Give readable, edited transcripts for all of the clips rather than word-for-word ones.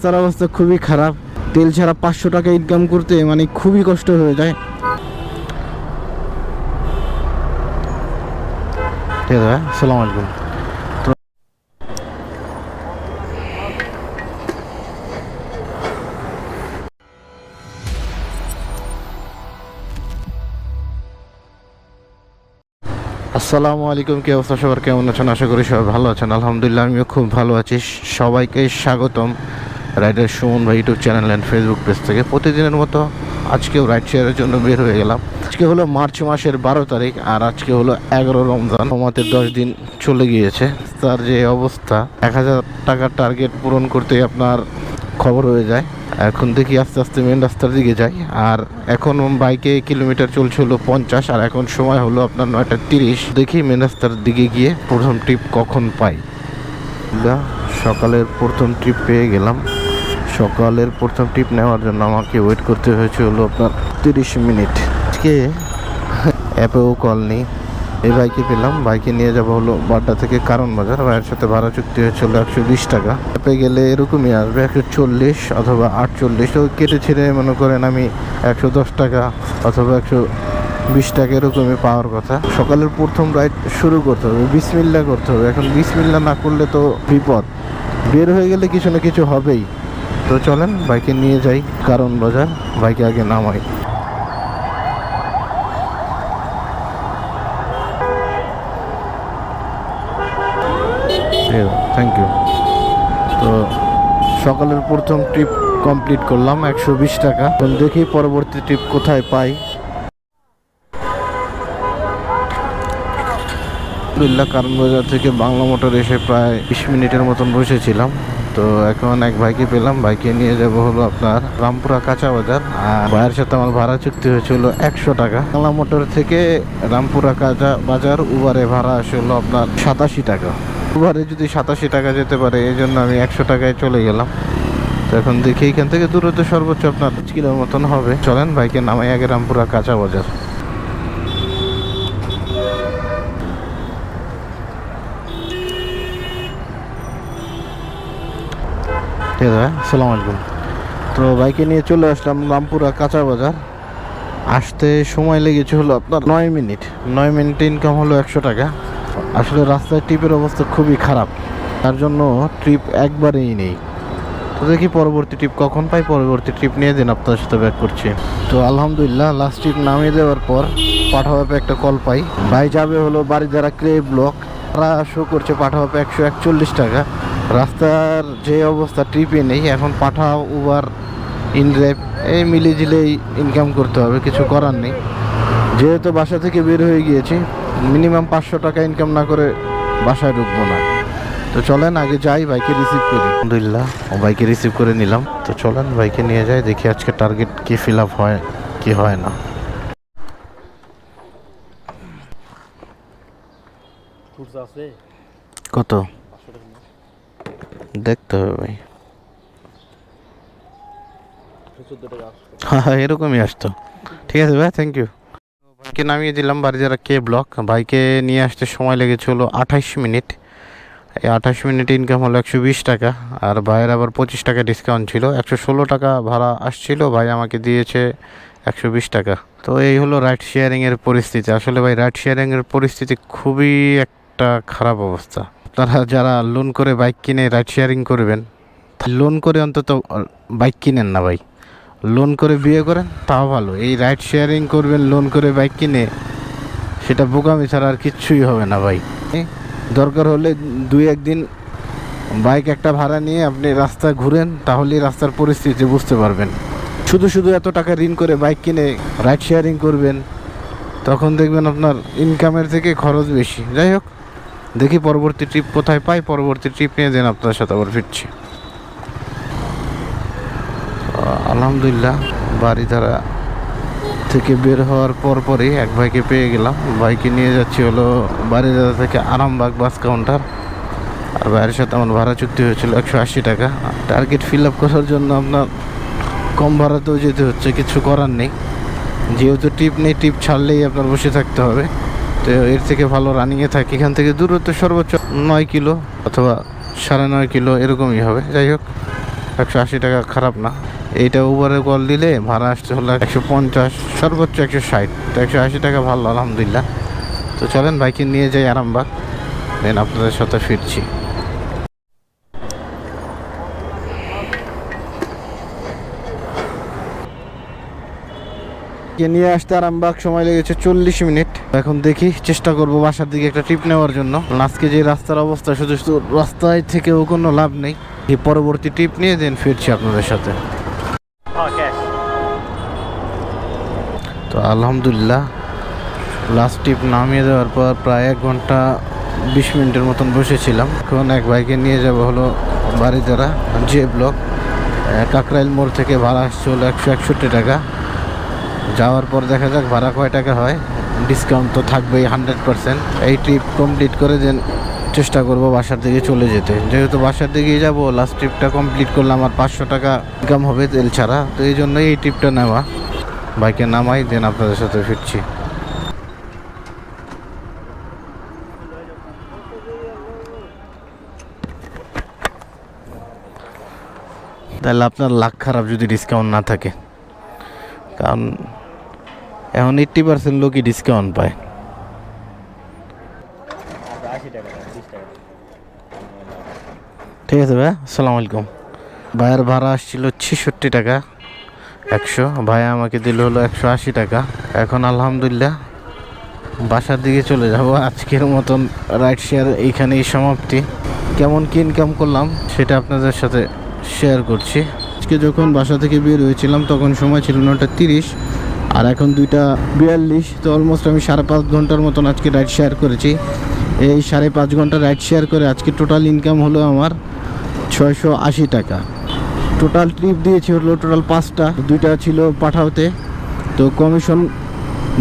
রাস্তার অবস্থা খুবই খারাপ, তেল ছাড়া 500 টাকা ইনকাম করতে মানে খুবই কষ্ট হয়ে যায়। ঠিক আছে ভাই, আসসালামু আলাইকুম। আসসালামু আলাইকুম, কি অবস্থা সবার, কেমন আছেন? আশা করি সবাই ভালো আছেন। আলহামদুলিল্লাহ আমিও খুব ভালো আছি। সবাইকে স্বাগতম রাইডার সুমন ভাই YouTube channel and Facebook page থেকে। প্রতিদিনের মতো আজকেও রাইড শেয়ারের জন্য বের হয়ে গেলাম। আজকে হলো মার্চ মাসের 12 তারিখ আর আজকে হলো 11 রমজান। আমাদের 10 দিন চলে গিয়েছে। তার যে অবস্থা, 1000 টাকার টার্গেট পূরণ করতে আপনার খবর হয়ে যায়। এখন দেখি আস্তে আস্তে মেন রাস্তার দিকে যাই। আর এখন বাইকে কিলোমিটার চলছে হলো 50, আর এখন সময় হলো আপনার 9:30। দেখি মেন রাস্তার দিকে গিয়ে প্রথম ট্রিপ কখন পাই। সকালের প্রথম ট্রিপ পেয়ে গেলাম। সকালের প্রথম ট্রিপ নেওয়ার জন্য আমাকে ওয়েট করতে হয়েছে হলো আপনার 30 মিনিট। আজকে অ্যাপেও কল নেই, এই বাইকে পেলাম। বাইকে নিয়ে যাবো হলো বাড্ডা থেকে কারণ বাজার। ভাইয়ের সাথে ভাড়া চুক্তি হয়েছিল 120 টাকা। অ্যাপে গেলে এরকমই আসবে 140 অথবা 48। তো কেটে ছেড়ে মনে করেন আমি 110 টাকা অথবা 120 টাকা এরকমই পাওয়ার কথা। সকালের প্রথম রাইড শুরু করতে হবে, বিসমিল্লাহ করতে হবে। এখন বিসমিল্লাহ না করলে তো বিপদ, বের হয়ে গেলে কিছু না কিছু হবেই। তো চলেন বাইকে নিয়ে যাই কারণ বাজার, বাইকে আগে নামাই। Thank you. তো সকালের প্রথম ট্রিপ কমপ্লিট করলাম 120 টাকা। এখন দেখি পরবর্তী ট্রিপ কোথায় পাই। কারণ বাজার থেকে বাংলা মোটর এসে প্রায় 20 মিনিটের মতন বসেছিলাম। তো এখন এক ভাইকে পেলাম, বাইকে নিয়ে যাব হলো আপনার রামপুরা কাঁচা বাজার। আর ভাইয়ের সাথে আমার ভাড়া চুক্তি হয়েছিল 100 টাকা। বাংলা মোটর থেকে রামপুরা কাঁচা বাজার উবারে ভাড়া আসে হলো আপনার 87 টাকা। উবারে যদি 87 টাকা যেতে পারে, এই জন্য আমি 100 টাকায় চলে গেলাম। তো এখন দেখি এখান থেকে দূরত্ব সর্বোচ্চ আপনার 5 কিলোর মতন হবে। চলেন বাইকে নামাই আগে রামপুরা কাঁচা বাজার। ঠিক আছে, আসসালামু আলাইকুম। তো বাইকে নিয়ে চলে আসলাম রামপুরা কাঁচা বাজার। আসতে সময় লেগেছে হলো আপনার 9 মিনিট। 9 মিনিটে ইনকাম হলো 100 টাকা। আসলে রাস্তায় ট্রিপের অবস্থা খুবই খারাপ, তার জন্য ট্রিপ একবারেই নেই। তো দেখি পরবর্তী ট্রিপ কখন পাই, পরবর্তী ট্রিপ নিয়ে দিন আপনার সাথে ব্যাক করছি। তো আলহামদুলিল্লাহ লাস্ট ট্রিপ নামিয়ে দেওয়ার পর পাঠাওয়াপে একটা কল পাই। ভাই যাবে হলো বাড়িধারা ক্রে ব্লক। তারা শো করছে পাঠাওয়াপে 141 টাকা। রাস্তার যে অবস্থা ট্রিপে নেই। এখন পাঠাও, উবার, ইনড্রাইভ এই মিলিয়ে ইনকাম করতে হবে, কিছু করার নেই। যেহেতু বাসা থেকে বের হয়ে গিয়েছি, মিনিমাম 500 টাকা ইনকাম না করে বাসায় ঢুকবো না। তো চলেন আগে যাই, বাইকে রিসিভ করি। আলহামদুলিল্লাহ বাইকে রিসিভ করে নিলাম। তো চলেন বাইকে নিয়ে যাই, দেখি আজকে টার্গেট কি ফিল আপ হয় কি হয় না। কত দেখতে হবে ভাই? হ্যাঁ এরকমই আসতো। ঠিক আছে ভাই, থ্যাংক ইউ। বাইকে নামিয়ে দিলাম বাড়িধারা কে ব্লক। বাইকে নিয়ে আসতে সময় লেগেছে হলো 28 মিনিট। এই 28 মিনিট ইনকাম হলো 120 টাকা। আর ভাইয়ের আবার 25 টাকা ডিসকাউন্ট ছিল। 116 টাকা ভাড়া আসছিল, ভাই আমাকে দিয়েছে 120 টাকা। তো এই হলো রাইড শেয়ারিংয়ের পরিস্থিতি। আসলে ভাই রাইড শেয়ারিংয়ের পরিস্থিতি খুবই একটা খারাপ অবস্থা। আপনারা যারা লোন করে বাইক কিনে রাইড শেয়ারিং করবেন, লোন করে অন্তত বাইক কিনেন না ভাই। লোন করে বিয়ে করেন তাও ভালো, এই রাইড শেয়ারিং করবেন লোন করে বাইক কিনে, সেটা বোকামি ছাড়া আর কিচ্ছুই হবে না ভাই। দরকার হলে 2-1 দিন বাইক একটা ভাড়া নিয়ে আপনি রাস্তা ঘুরেন, তাহলেই রাস্তার পরিস্থিতি বুঝতে পারবেন। শুধু শুধু এত টাকা ঋণ করে বাইক কিনে রাইড শেয়ারিং করবেন, তখন দেখবেন আপনার ইনকামের থেকে খরচ বেশি। যাই হোক, দেখি পরবর্তী ট্রিপ কোথায় পাই, পরবর্তী ট্রিপ নিয়ে দেন আপনার সাথে আবার ফিরছি। আলহামদুলিল্লাহ বাড়িধারা থেকে বের হওয়ার পরই এক ভাইকে পেয়ে গেলাম। বাইকে নিয়ে যাচ্ছি হলো বাড়িধারা থেকে আরামবাগ বাস কাউন্টার। আর ভাইয়ের সাথে আমার ভাড়া চুক্তি হয়েছিল 180 টাকা। টার্গেট ফিল আপ করার জন্য আপনার কম ভাড়াতেও যেতে হচ্ছে, কিছু করার নেই। যেহেতু ট্রিপ নেই, ট্রিপ ছাড়লেই আপনার বসে থাকতে হবে। তো এর থেকে ভালো রানিংয়ে থাকি। এখান থেকে দূরত্ব সর্বোচ্চ 9 কিলো অথবা 9.5 কিলো এরকমই হবে। যাই হোক, 180 টাকা খারাপ না। এইটা উবারে কল দিলে ভাড়া আসছে হলো 150, সর্বোচ্চ 160, তো 180 টাকা ভালো আলহামদুলিল্লাহ। তো চলেন বাইকে নিয়ে যাই আরামবাগ, দেন আপনাদের সাথে ফিরছি। নিয়ে আসতে আরামবাগ সময় লেগেছে 40 মিনিট। এখন দেখি, চেষ্টা করব বাসার দিকে একটা ট্রিপ নেওয়ার জন্য। আজকে যে রাস্তার অবস্থা, শুধু শুধু রাস্তায় থেকেও কোনো লাভ নেই। এই পরবর্তী ট্রিপ নিয়ে দেন ফিরছি আপনাদের সাথে। তো আলহামদুলিল্লাহ লাস্ট ট্রিপ নামিয়ে দেওয়ার পর প্রায় 1 ঘন্টা 20 মিনিটের মতন বসেছিলাম। এখন এক বাইকে নিয়ে যাব হলো বারিধারা জে ব্লক। কাকরাইল মোড় থেকে ভাড়া আসছে হলো 161 টাকা। যাওয়ার পর দেখা যাক ভাড়া কয় টাকা হয়, ডিসকাউন্ট তো থাকবেই 100%। এই ট্রিপ কমপ্লিট করে দেন চেষ্টা করব বাসার দিকে চলে যেতে। যেহেতু বাসার দিকেই যাব, লাস্ট ট্রিপটা কমপ্লিট করলে আমার 500 টাকা ইনকাম হবে তেল ছাড়া। তো এই জন্যই এই ট্রিপটা নেওয়া। বাইকে নামাই দেন আপনাদের সাথে ফিরছি। তাহলে আপনার লাখ খারাপ যদি ডিসকাউন্ট না থাকে, কারণ এখন 80% লোকই ডিসকাউন্ট পায়। ঠিক আছে ভাই, আসসালামু আলাইকুম। ভাইয়ের ভাড়া আসছিল 66 টাকা 100, ভাই আমাকে দিল হলো 180 টাকা। এখন আলহামদুলিল্লাহ বাসার দিকে চলে যাব। আজকের মতন রাইড শেয়ার এইখানেই সমাপ্তি। কেমন কি ইনকাম করলাম সেটা আপনাদের সাথে শেয়ার করছি। আজকে যখন বাসা থেকে বের হয়েছিলাম তখন সময় ছিল 9:30, আর এখন 2:42। তো অলমোস্ট আমি 5.5 ঘন্টার মতন আজকে রাইড শেয়ার করেছি। এই 5.5 ঘন্টা রাইড শেয়ার করে আজকে টোটাল ইনকাম হলো আমার 680 টাকা। টোটাল ট্রিপ দিয়েছি হলো টোটাল 5টা, 2টা ছিল পাঠাওতে। তো কমিশন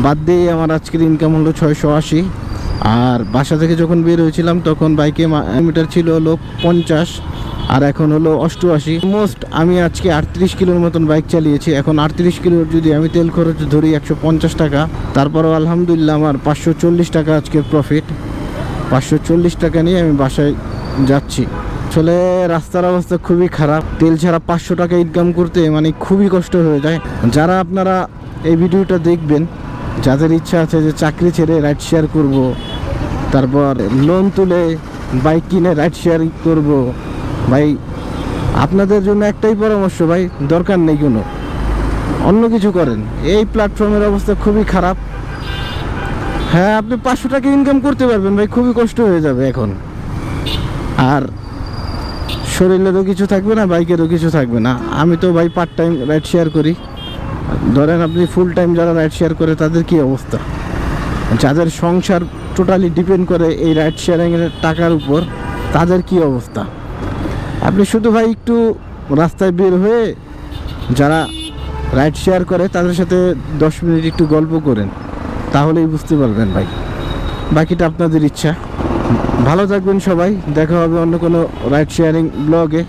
বাদ দিয়ে আমার আজকের ইনকাম হলো 680। আর বাসা থেকে যখন বের হয়েছিলাম তখন বাইকে কিলোমিটার ছিল হলো 50, আর এখন হলো 88। মোস্ট আমি আজকে 38 কিলোর মতন বাইক চালিয়েছি। এখন 38 কিলোর যদি আমি তেল খরচ ধরি 150 টাকা, তারপরও আলহামদুলিল্লাহ আমার 540 টাকা আজকের প্রফিট। 540 টাকা নিয়ে আমি বাসায় যাচ্ছি। আসলে রাস্তার অবস্থা খুবই খারাপ। তেল ছাড়া 500 টাকা ইনকাম করতে মানে খুবই কষ্ট হয়ে যায়। যারা আপনারা এই ভিডিওটা দেখবেন, যাদের ইচ্ছা আছে যে চাকরি ছেড়ে রাইড শেয়ার করব, তারপর লোন তুলে বাইক কিনে রাইড শেয়ার করব, ভাই আপনাদের জন্য একটাই পরামর্শ, ভাই দরকার নেই কোনো অন্য কিছু করেন। এই প্ল্যাটফর্মের অবস্থা খুবই খারাপ। হ্যাঁ, আপনি 500 টাকা ইনকাম করতে পারবেন ভাই, খুবই কষ্ট হয়ে যাবে এখন। আর শরীরেরও কিছু থাকবে না, বাইকেরও কিছু থাকবে না। আমি তো ভাই পার্ট টাইম রাইড শেয়ার করি। ধরেন আপনি ফুল টাইম যারা রাইড শেয়ার করে তাদের কি অবস্থা, যাদের সংসার টোটালি ডিপেন্ড করে এই রাইড শেয়ারিংয়ের টাকার উপর, তাদের কি অবস্থা। আপনি শুধু ভাই একটু রাস্তায় বের হয়ে যারা রাইড শেয়ার করে তাদের সাথে 10 মিনিট একটু গল্প করেন, তাহলেই বুঝতে পারবেন ভাই। বাকিটা আপনাদের ইচ্ছা। ভালো থাকবেন সবাই, দেখা হবে অন্য কোনো রাইড শেয়ারিং ব্লগে।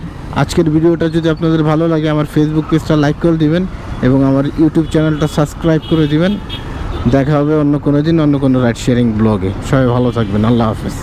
আজকের ভিডিওটা যদি আপনাদের ভালো লাগে আমার ফেসবুক পেজটা লাইক করে দিবেন এবং আমার ইউটিউব চ্যানেলটা সাবস্ক্রাইব করে দিবেন। দেখা হবে অন্য কোনো দিন অন্য কোনো রাইড শেয়ারিং ব্লগে। সবাই ভালো থাকবেন, আল্লাহ হাফেজ।